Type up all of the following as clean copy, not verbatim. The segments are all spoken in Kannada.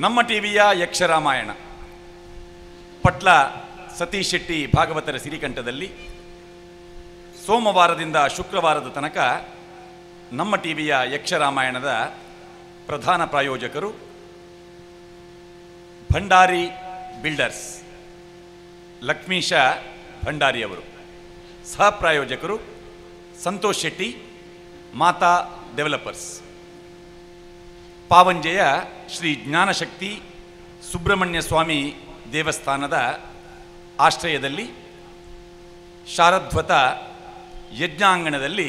ನಮ್ಮ ಟಿವಿಯ ಯಕ್ಷರಾಮಾಯಣ ಪಟ್ಲ ಸತೀಶ್ ಶೆಟ್ಟಿ ಭಾಗವತರ ಸಿರಿಕಂಠದಲ್ಲಿ ಸೋಮವಾರದಿಂದ ಶುಕ್ರವಾರದ ತನಕ ನಮ್ಮ ಟಿವಿಯ ಯಕ್ಷರಾಮಾಯಣದ ಪ್ರಧಾನ ಪ್ರಾಯೋಜಕರು ಭಂಡಾರಿ ಬಿಲ್ಡರ್ಸ್ ಲಕ್ಷ್ಮೀಶ ಭಂಡಾರಿಯವರು, ಸಹ ಪ್ರಾಯೋಜಕರು ಸಂತೋಷ್ ಶೆಟ್ಟಿ ಮಾತಾ ಡೆವಲಪರ್ಸ್. ಪಾವಂಜೆಯ ಶ್ರೀ ಜ್ಞಾನಶಕ್ತಿ ಸುಬ್ರಹ್ಮಣ್ಯ ಸ್ವಾಮಿ ದೇವಸ್ಥಾನದ ಆಶ್ರಯದಲ್ಲಿ ಶಾರದ್ವತ ಯಜ್ಞಾಂಗಣದಲ್ಲಿ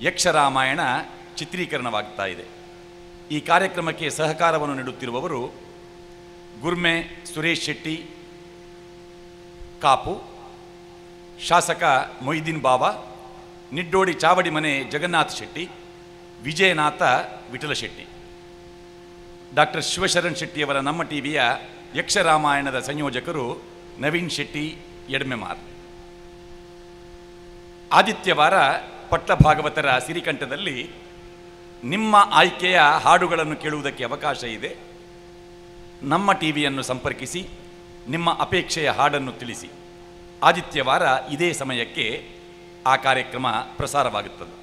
ಯಕ್ಷರಾಮಾಯಣ ಚಿತ್ರೀಕರಣವಾಗ್ತಾ ಇದೆ. ಈ ಕಾರ್ಯಕ್ರಮಕ್ಕೆ ಸಹಕಾರವನ್ನು ನೀಡುತ್ತಿರುವವರು ಗುರ್ಮೆ ಸುರೇಶ್ ಶೆಟ್ಟಿ ಕಾಪು, ಶಾಸಕ ಮೊಯ್ದೀನ್ ಬಾಬಾ, ನಿಡ್ಡೋಡಿ ಚಾವಡಿ ಮನೆ ಜಗನ್ನಾಥ್ ಶೆಟ್ಟಿ, ವಿಜಯನಾಥ ವಿಠಲ ಶೆಟ್ಟಿ. ಡಾಕ್ಟರ್ ಶಿವಶರಣ್ ಶೆಟ್ಟಿಯವರ ನಮ್ಮ ಟಿವಿಯ ಯಕ್ಷರಾಮಾಯಣದ ಸಂಯೋಜಕರು ನವೀನ್ ಶೆಟ್ಟಿ ಎಡ್ಮೆಮಾರ್. ಆದಿತ್ಯವಾರ ಪಟ್ಲ ಭಾಗವತರ ಸಿರಿಕಂಠದಲ್ಲಿ ನಿಮ್ಮ ಆಯ್ಕೆಯ ಹಾಡುಗಳನ್ನು ಕೇಳುವುದಕ್ಕೆ ಅವಕಾಶ ಇದೆ. ನಮ್ಮ ಟಿವಿಯನ್ನು ಸಂಪರ್ಕಿಸಿ ನಿಮ್ಮ ಅಪೇಕ್ಷೆಯ ಹಾಡನ್ನು ತಿಳಿಸಿ. ಆದಿತ್ಯವಾರ ಇದೇ ಸಮಯಕ್ಕೆ ಆ ಕಾರ್ಯಕ್ರಮ ಪ್ರಸಾರವಾಗುತ್ತದೆ.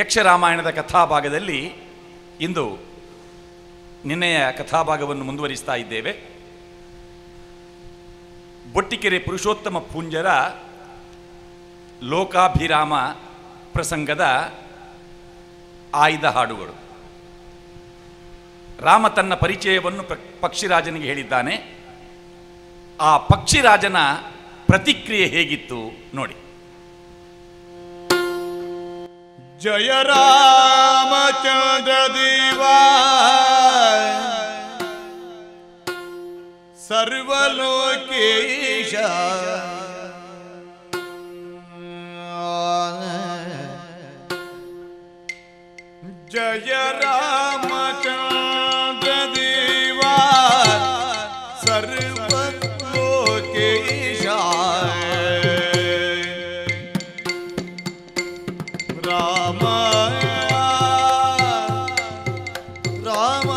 ಯಕ್ಷರಾಮಾಯಣದ ಕಥಾಭಾಗದಲ್ಲಿ ಇಂದು ನಿನ್ನೆಯ ಕಥಾಭಾಗವನ್ನು ಮುಂದುವರಿಸ್ತಾ ಇದ್ದೇವೆ. ಬೊಟ್ಟಿಕೆರೆ ಪುರುಷೋತ್ತಮ ಪೂಂಜರ ಲೋಕಾಭಿರಾಮ ಪ್ರಸಂಗದ ಆಯ್ದ ಹಾಡುಗಳು. ರಾಮ ತನ್ನ ಪರಿಚಯವನ್ನು ಪಕ್ಷಿರಾಜನಿಗೆ ಹೇಳಿದ್ದಾನೆ. ಆ ಪಕ್ಷಿರಾಜನ ಪ್ರತಿಕ್ರಿಯೆ ಹೇಗಿತ್ತು ನೋಡಿ. ಜಯ ರಾಮಚಂದ್ರ ದೇವಾ ಸರ್ವಲೋಕೇಶ ಜಯ ರಾಮಚಂದ್ರ ದೇವಾ ಸರ್ವಲೋಕೇಶ ರಾಮ ರಾಮ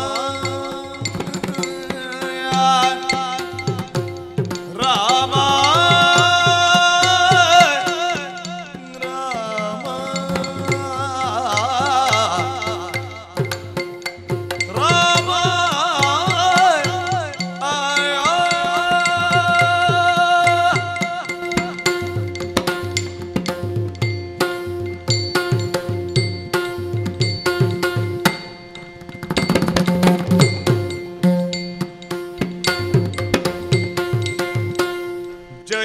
ರಾಮ ರಾಮ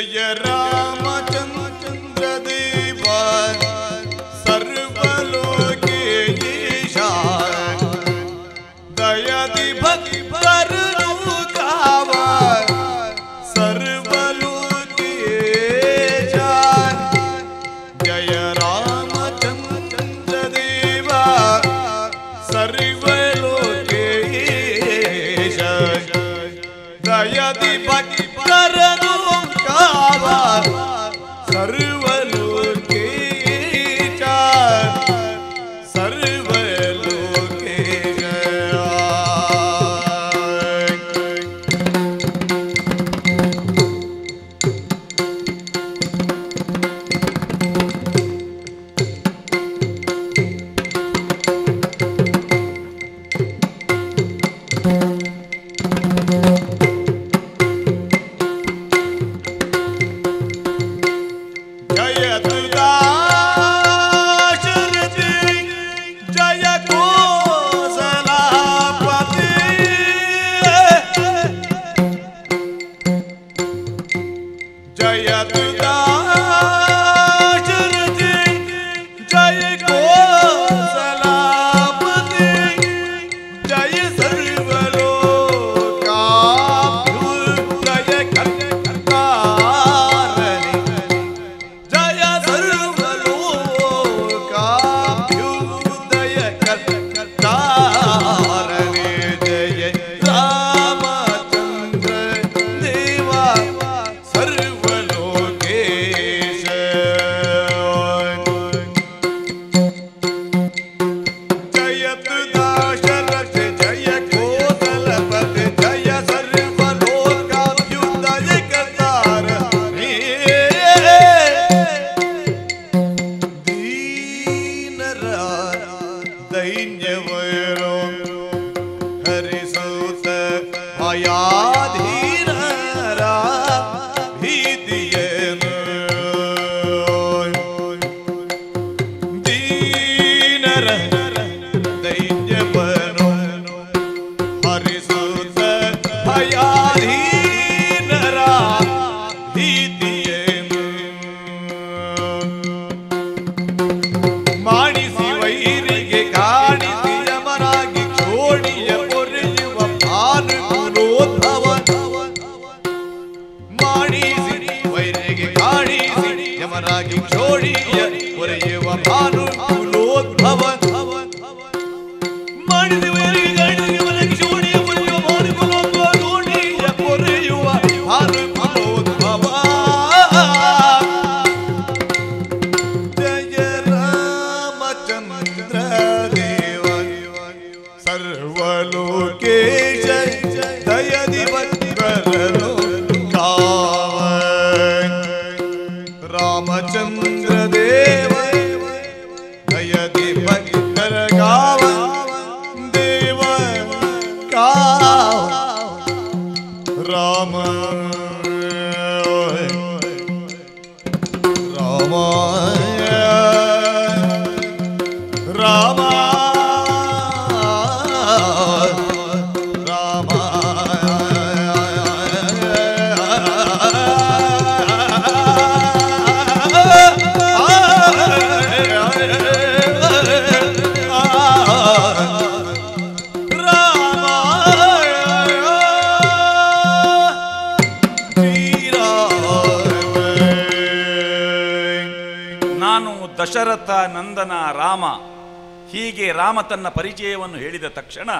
ಜಯ ರಾಮಚಂದ್ರ ದೇವ ಸರ್ವಲೋಕೇಶ ದಯದಿ ಭಕ್ತರನು ಕಾವ ಸರ್ವಲೋಕೇಶ ಜಯ ರಾಮಚಂದ್ರ ದೇವ ಸರ್ವಲೋಕೇಶ ದಯದಿ ಭಕ್ತರನು ಕಾವ ಸರ್ವಲೋಕೇಶ ಸರ್ವಲೋಕೇಶ ದಶರಥ ನಂದನ ರಾಮ. ಹೀಗೆ ರಾಮ ತನ್ನ ಪರಿಚಯವನ್ನು ಹೇಳಿದ ತಕ್ಷಣ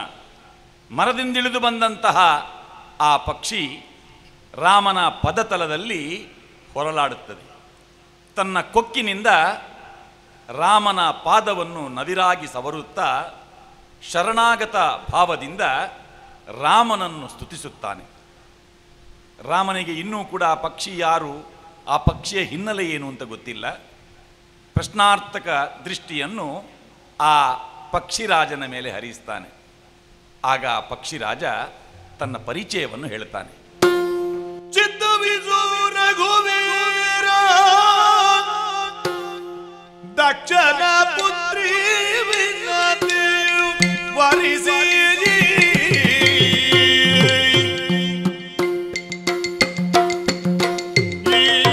ಮರದಿಂದಿಳಿದು ಬಂದಂತಹ ಆ ಪಕ್ಷಿ ರಾಮನ ಪದತಲದಲ್ಲಿ ಹೊರಲಾಡುತ್ತದೆ. ತನ್ನ ಕೊಕ್ಕಿನಿಂದ ರಾಮನ ಪಾದವನ್ನು ನವಿರಾಗಿ ಸವರುತ್ತಾ ಶರಣಾಗತ ಭಾವದಿಂದ ರಾಮನನ್ನು ಸ್ತುತಿಸುತ್ತಾನೆ. ರಾಮನಿಗೆ ಇನ್ನೂ ಕೂಡ ಆ ಪಕ್ಷಿ ಯಾರು, ಆ ಪಕ್ಷಿಯ ಹಿನ್ನೆಲೆ ಏನು ಅಂತ ಗೊತ್ತಿಲ್ಲ. ಪ್ರಶ್ನಾರ್ಥಕ ದೃಷ್ಟಿಯನ್ನು ಆ ಪಕ್ಷಿರಾಜನ ಮೇಲೆ ಹರಿಸ್ತಾನೆ. ಆಗ ಆ ಪಕ್ಷಿರಾಜ ತನ್ನ ಪರಿಚಯವನ್ನು ಹೇಳ್ತಾನೆ. ರಘುವೀರ ದಕ್ಷನ ಪುತ್ರಿ ವರಿಸಿ ಈ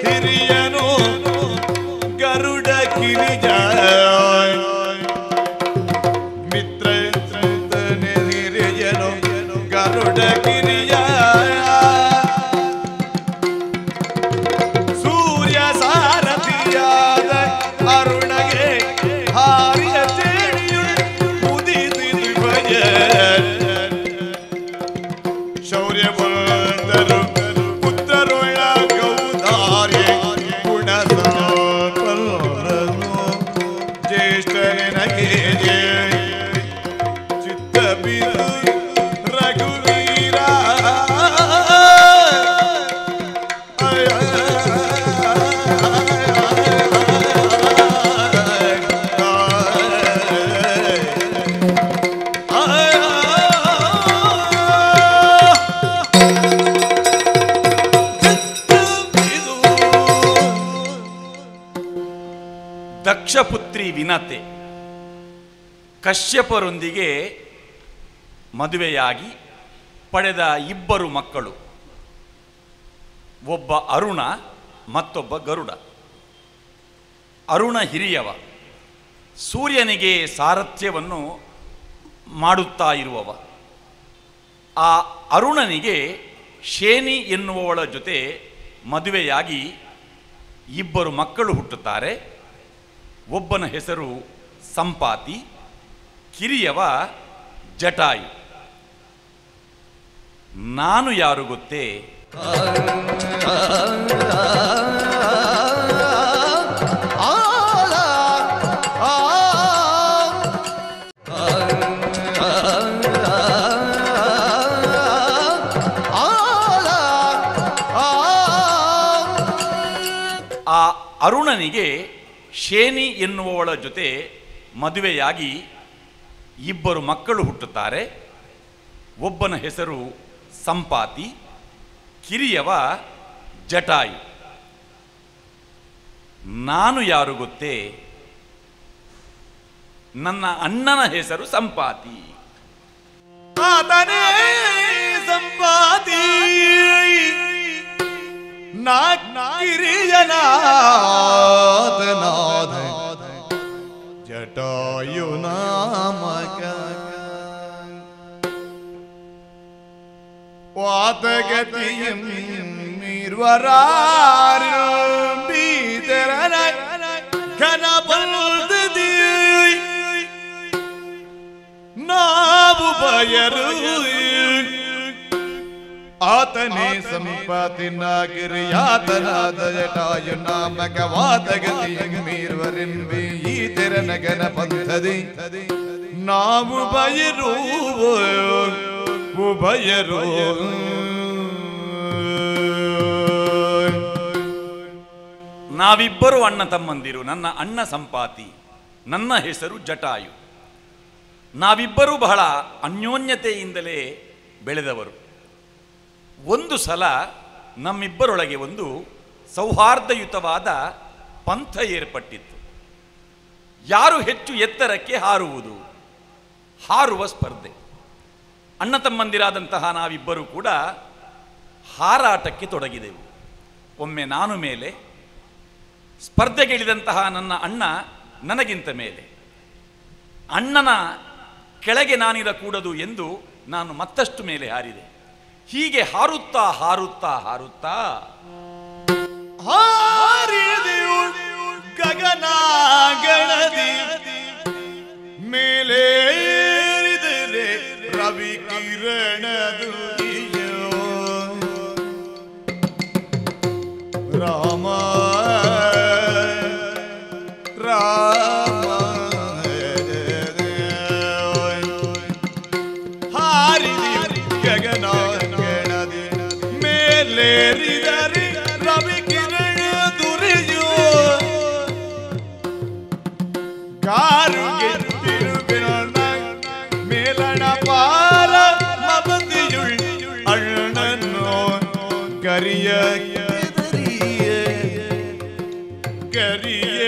ಹಿರಿಯನು ಗರುಡ ಗಿರಿಜ ಮಿತ್ರ ಹಿರಿಯನು ಗರುಡ ಗಿರಿಯ ಸೂರ್ಯ ಸಾರಥಿಯಾದ ಅರುಣಗೆ ಹಾರಿಯ ಚೇಡಿಯು ಮುದಿದು ಭಯ ಶೌರ್ಯ ಬಂದರು ಪುತ್ರರೊಳ ಗೌದಾರ್ಯ ಗುಣ ಜ್ಯೇಷ್ಠನಿನಗೆ ಚಿತ್ತ ಬಿದು ರಘುವೀರ ದಕ್ಷಪುತ್ರಿ ವಿನತೆ ಕಶ್ಯಪರೊಂದಿಗೆ ಮದುವೆಯಾಗಿ ಪಡೆದ ಇಬ್ಬರು ಮಕ್ಕಳು, ಒಬ್ಬ ಅರುಣ ಮತ್ತೊಬ್ಬ ಗರುಡ. ಅರುಣ ಹಿರಿಯವ, ಸೂರ್ಯನಿಗೆ ಸಾರಥ್ಯವನ್ನು ಮಾಡುತ್ತಾ ಇರುವವ. ಆ ಅರುಣನಿಗೆ ಶೇನಿ ಎನ್ನುವವಳ ಜೊತೆ ಮದುವೆಯಾಗಿ ಇಬ್ಬರು ಮಕ್ಕಳು ಹುಟ್ಟುತ್ತಾರೆ. ಒಬ್ಬನ ಹೆಸರು ಸಂಪಾತಿ, ಕಿರಿಯವ ಜಟಾಯು. ನಾನು ಯಾರು ಗೊತ್ತೇ? ಆ ಅರುಣನಿಗೆ ಶೇನಿ ಎನ್ನುವವಳ ಜೊತೆ ಮದುವೆಯಾಗಿ ಇಬ್ಬರು ಮಕ್ಕಳು ಹುಟ್ಟುತ್ತಾರೆ. ಒಬ್ಬನ ಹೆಸರು ಸಂಪಾತಿ, ಕಿರಿಯವ ಜಟಾಯು. ನಾನು ಯಾರು ಗೊತ್ತೇ? ನನ್ನ ಅಣ್ಣನ ಹೆಸರು ಸಂಪಾತಿ. ಆತನೇ ಸಂಪಾತಿ ಕಿರಿಯನಾದ ಜಟಾಯು ನಾಮಕ ವಾತಗತಿಯಂ ನಿರ್ವರಾರು ಬೀದರನ ಘನ ಬಲ್ದಿ ನಾವು ಬಯರು ಆತನೇ ಸಂಪಾತಿನ ಗಿರಿಯಾತನಾದ ಜಟಾಯು ನಾಮಕ ವಾತಗತಿಯಂ ಮೀರ್ವರೆಂಬಿ ಈ ತೆರನಗನ ಪಂಥದಿ ನಾವು ಬಯರು ಉಭಯರು. ನಾವಿಬ್ಬರು ಅಣ್ಣ ತಮ್ಮಂದಿರು. ನನ್ನ ಅಣ್ಣ ಸಂಪಾತಿ, ನನ್ನ ಹೆಸರು ಜಟಾಯು. ನಾವಿಬ್ಬರೂ ಬಹಳ ಅನ್ಯೋನ್ಯತೆಯಿಂದಲೇ ಬೆಳೆದವರು. ಒಂದು ಸಲ ನಮ್ಮಿಬ್ಬರೊಳಗೆ ಒಂದು ಸೌಹಾರ್ದಯುತವಾದ ಪಂಥ ಏರ್ಪಟ್ಟಿತ್ತು. ಯಾರು ಹೆಚ್ಚು ಎತ್ತರಕ್ಕೆ ಹಾರುವುದು, ಹಾರುವ ಸ್ಪರ್ಧೆ. ಅಣ್ಣ ತಮ್ಮಂದಿರಾದಂತಹ ನಾವಿಬ್ಬರೂ ಕೂಡ ಹಾರಾಟಕ್ಕೆ ತೊಡಗಿದೆವು. ಒಮ್ಮೆ ನಾನು ಮೇಲೆ, ಸ್ಪರ್ಧೆಗಿಳಿದಂತಹ ನನ್ನ ಅಣ್ಣ ನನಗಿಂತ ಮೇಲೆ. ಅಣ್ಣನ ಕೆಳಗೆ ನಾನಿರಕೂಡದು ಎಂದು ನಾನು ಮತ್ತಷ್ಟು ಮೇಲೆ ಹಾರಿದೆ. ಹೀಗೆ ಹಾರುತ್ತಾ ಹಾರುತ್ತಾ ಹಾರುತ್ತಾ ಹಾರಿದೆಯು ಗಗನಾಗಣದಿ ಮೇಲೇರಿದರೆ ರವಿ ಕಿರಣದು ರಾಮ ರಾಮ ಹಾರಿದೆಯು ಗಗನಾಗಣದಿ ಮೇಲೇರಿದರೆ ರವಿ ಕಿರಣ ದುರಿಯೋ ಕಾರುಗೆ ತಿರುಗಿನ ಮೇಲಣ ಪಾಲ ಮಬಂದಿಯುಳ್ ಅಣ್ಣನೋ ಕರಿಯ ಕರಿಯ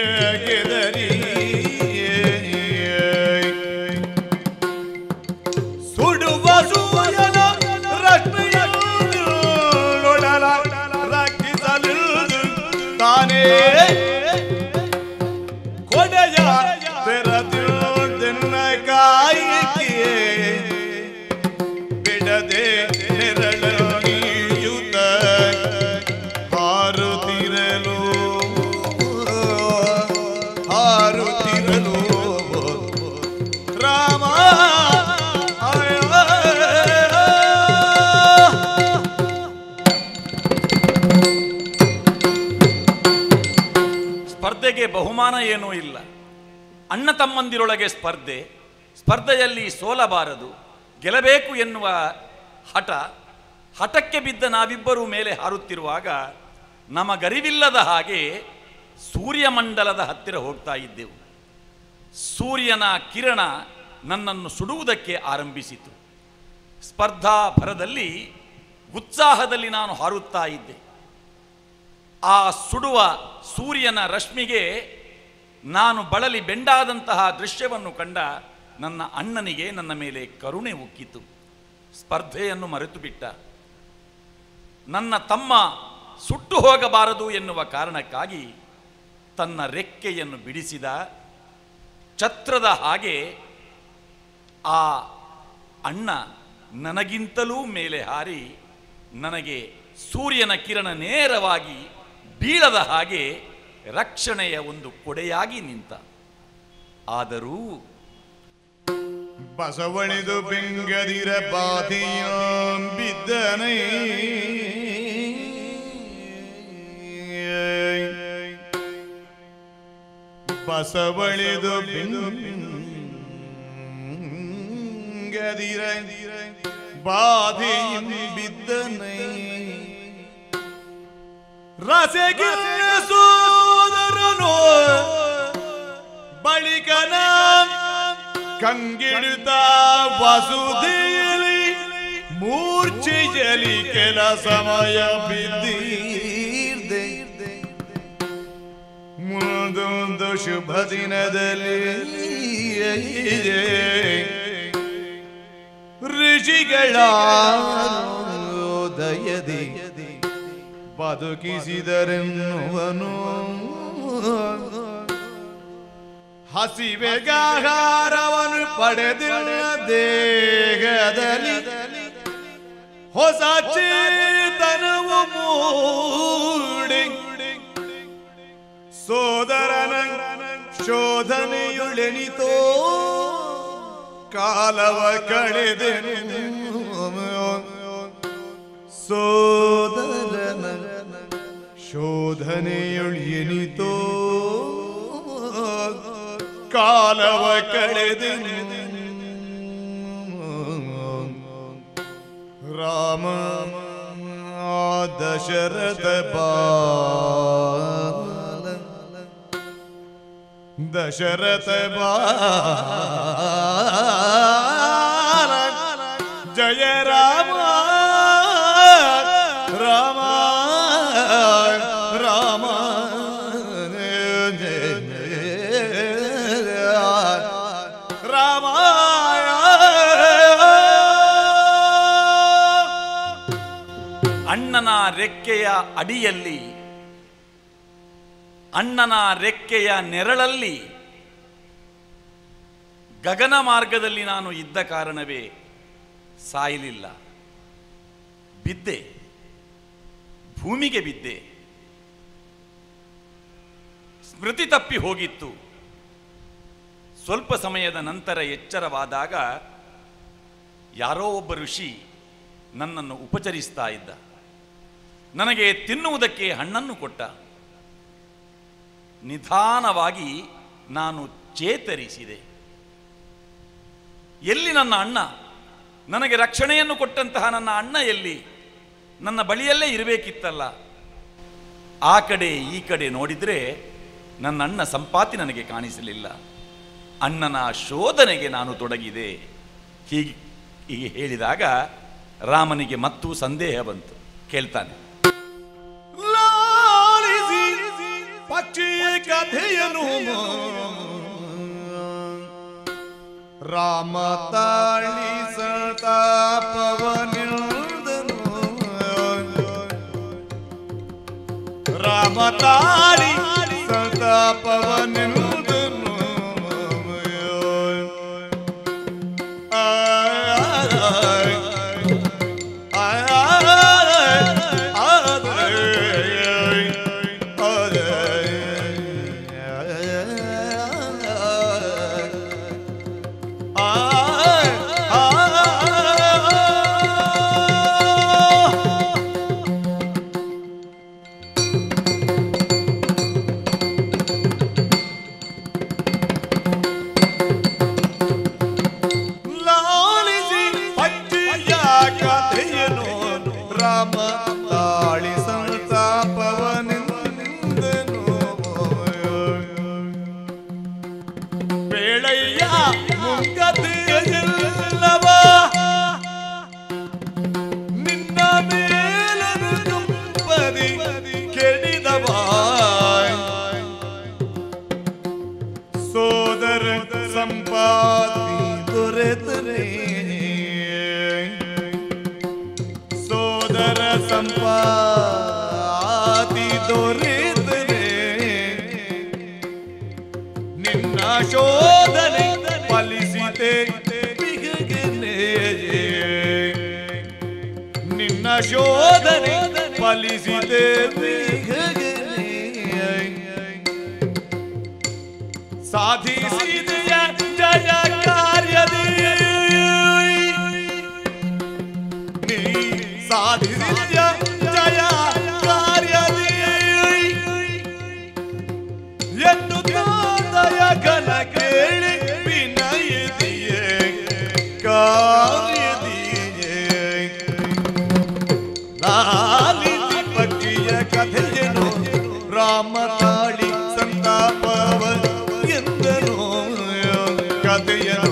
ಗೆದರಿಯ ಸುಡುವ ಸೂಯನ ರಶ್ಮಿಯೊಡಲ ರಕ್ಕಿಸಲು ತಾನೇ ಕೊಡೆಯ ತೆರದಿರುವುದನ್ನ ಕಾಯಿಕೆ ಬಿಡದೆ ನೆರಳು ನೀಯುತ್ತ ಹಾರುತ್ತಿರಲು ರಾಮ ಸ್ಪರ್ಧೆಗೆ ಬಹುಮಾನ ಏನೂ ಇಲ್ಲ. ಅಣ್ಣ ತಮ್ಮಂದಿರೊಳಗೆ ಸ್ಪರ್ಧೆಯಲ್ಲಿ ಸೋಲಬಾರದು, ಗೆಲ್ಲಬೇಕು ಎನ್ನುವ ಹಠಕ್ಕೆ ಬಿದ್ದ ನಾವಿಬ್ಬರೂ ಮೇಲೆ ಹಾರುತ್ತಿರುವಾಗ ನಮಗರಿವಿಲ್ಲದ ಹಾಗೆ ಸೂರ್ಯಮಂಡಲದ ಹತ್ತಿರ ಹೋಗ್ತಾ ಇದ್ದೆವು. ಸೂರ್ಯನ ಕಿರಣ ನನ್ನನ್ನು ಸುಡುವುದಕ್ಕೆ ಆರಂಭಿಸಿತು. ಸ್ಪರ್ಧಾ ಭರದಲ್ಲಿ ಉತ್ಸಾಹದಲ್ಲಿ ನಾನು ಹಾರುತ್ತಾ ಇದ್ದೆ. ಆ ಸುಡುವ ಸೂರ್ಯನ ರಶ್ಮಿಗೆ ನಾನು ಬಳಲಿ ಬೆಂಡಾದಂತಹ ದೃಶ್ಯವನ್ನು ಕಂಡ ನನ್ನ ಅಣ್ಣನಿಗೆ ನನ್ನ ಮೇಲೆ ಕರುಣೆ ಉಕ್ಕಿತು. ಸ್ಪರ್ಧೆಯನ್ನು ಮರೆತು ಬಿಟ್ಟ. ನನ್ನ ತಮ್ಮ ಸುಟ್ಟು ಹೋಗಬಾರದು ಎನ್ನುವ ಕಾರಣಕ್ಕಾಗಿ ತನ್ನ ರೆಕ್ಕೆಯನ್ನು ಬಿಡಿಸಿದ. ಛತ್ರದ ಹಾಗೆ ಆ ಅಣ್ಣ ನನಗಿಂತಲೂ ಮೇಲೆ ಹಾರಿ ನನಗೆ ಸೂರ್ಯನ ಕಿರಣ ನೇರವಾಗಿ ಬೀಳದ ಹಾಗೆ ರಕ್ಷಣೆಯ ಒಂದು ಕೊಡೆಯಾಗಿ ನಿಂತ. ಆದರೂ ಬಸವಣಿದು ಬೆಂಗದಿರ ಬಾಧಿಯ ಬಿದ್ದನೇ ಬಸವಳಿದು ಬೆಂಗದಿರ ಬಾಧಿಯ ಬಿದ್ದನೇ ರಸಗಿಲ್ಲ ಸೋದರನು ಬಳಿಕನ ಕಂಗಿಡುತ್ತ ವಸುಧೆಯಲ್ಲಿ ಮೂರ್ಛೆಯಲ್ಲಿ ಕೆಲ ಸಮಯ ಬಿದ್ದಿರ್ದೆ. ಮುಂದೊಂದು ಶುಭ ದಿನದಲ್ಲಿ ಋಷಿಗಳ ದಯದಿ ಬದುಕಿಸಿದರೆನ್ನುವನು. ಹಸಿವೆಗಾಹಾರವನ್ನು ಪಡೆದಿಲ್ಲ ದೇಹದಲ್ಲಿ ಹೊಸ ಚೇತನವು ಮೂಡಿ ಸೋದರನ ಶೋಧನೆಯುಳೆನಿತೋ ಕಾಲವ ಕಳೆದೆನು. ಸೋದರನ ಶೋಧನೆಯುಳೆನಿತೋ ಕಾಲವ ಕಳೆದೆನು. ರಾಮ ದಶರಥ ಬಾಲ ದಶರಥ ಬಾಲ ಜಯ ರಾಮ ರಾಮ ರಾಮ ರಾಮ. ಅಣ್ಣನ ರೆಕ್ಕೆಯ ಅಡಿಯಲ್ಲಿ, ಅಣ್ಣನ ರೆಕ್ಕೆಯ ನೆರಳಲ್ಲಿ ಗಗನ ಮಾರ್ಗದಲ್ಲಿ ನಾನು ಇದ್ದ ಕಾರಣವೇ ಸಾಯಲಿಲ್ಲ. ಬಿದ್ದೆ, ಭೂಮಿಗೆ ಬಿದ್ದೆ. ಸ್ಮೃತಿ ತಪ್ಪಿ ಹೋಗಿತ್ತು. ಸ್ವಲ್ಪ ಸಮಯದ ನಂತರ ಎಚ್ಚರವಾದಾಗ ಯಾರೋ ಒಬ್ಬ ಋಷಿ ನನ್ನನ್ನು ಉಪಚರಿಸ್ತಾ ಇದ್ದ. ನನಗೆ ತಿನ್ನುವುದಕ್ಕೆ ಹಣ್ಣನ್ನು ಕೊಟ್ಟ. ನಿಧಾನವಾಗಿ ನಾನು ಚೇತರಿಸಿದೆ. ಎಲ್ಲಿ ನನ್ನ ಅಣ್ಣ? ನನಗೆ ರಕ್ಷಣೆಯನ್ನು ಕೊಟ್ಟಂತಹ ನನ್ನ ಅಣ್ಣ ಎಲ್ಲಿ? ನನ್ನ ಬಳಿಯಲ್ಲೇ ಇರಬೇಕಿತ್ತಲ್ಲ. ಆ ಕಡೆ ಈ ಕಡೆ ನೋಡಿದರೆ ನನ್ನ ಅಣ್ಣ ಸಂಪಾತಿ ನನಗೆ ಕಾಣಿಸಲಿಲ್ಲ. ಅಣ್ಣನ ಶೋಧನೆಗೆ ನಾನು ತೊಡಗಿದೆ. ಹೀಗೆ ಹೇಳಿದಾಗ ರಾಮನಿಗೆ ಮತ್ತೂ ಸಂದೇಹ ಬಂತು. ಕೇಳ್ತಾನೆ, ಪಕ್ಷಿಯ ಕಥೆಯನು ರಾಮ ತಾಳಿ ಸಂತಾಪವನಿರುದನು. ರಾಮ ತಾಳಿ ಶೋಧನೆ ಫಲಿಸಿದೆ ಸಾಧಿಸಿದೆಯ ಜಯ ಕಾರ್ಯದಿ ನೀ ಸಾಧಿಸಿದೆಯ ಜಯ ಕಾರ್ಯದಿ ಎನ್ನುತ್ತಾದಯ ಘನ ಕೇಳಿ ವಿನಯದಿಯೇ ಕಾರ್ಯದಿಯೇ ಲಾಲಿತಿ ಪಟ್ಟಿಯ ಕಥೆಯನು ರಾಮ ತಾಳಿ ಸಂತಾಪವ ಎಂದನು ಕಥೆಯನು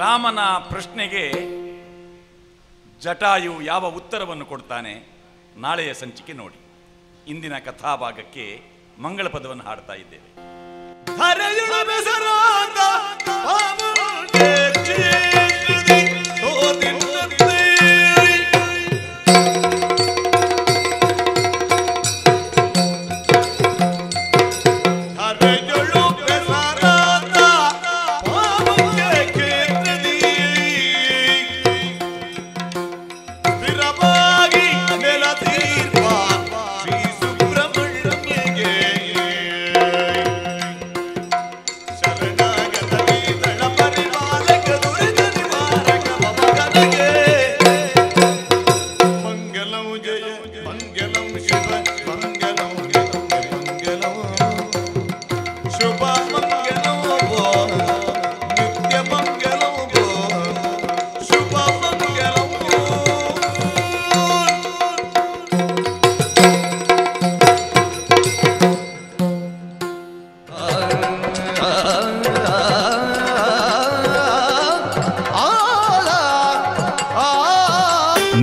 ರಾಮನ ಪ್ರಶ್ನೆಗೆ ಜಟಾಯು ಯಾವ ಉತ್ತರವನ್ನು ಕೊಡ್ತಾನೆ ನಾಳೆಯ ಸಂಚಿಕೆ ನೋಡಿ. ಇಂದಿನ ಕಥಾಭಾಗಕ್ಕೆ ಮಂಗಳ ಪದವನ್ನು ಹಾಡ್ತಾ ಇದ್ದೇವೆ.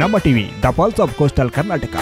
ನಮ್ಮ TV the pulse of coastal Karnataka.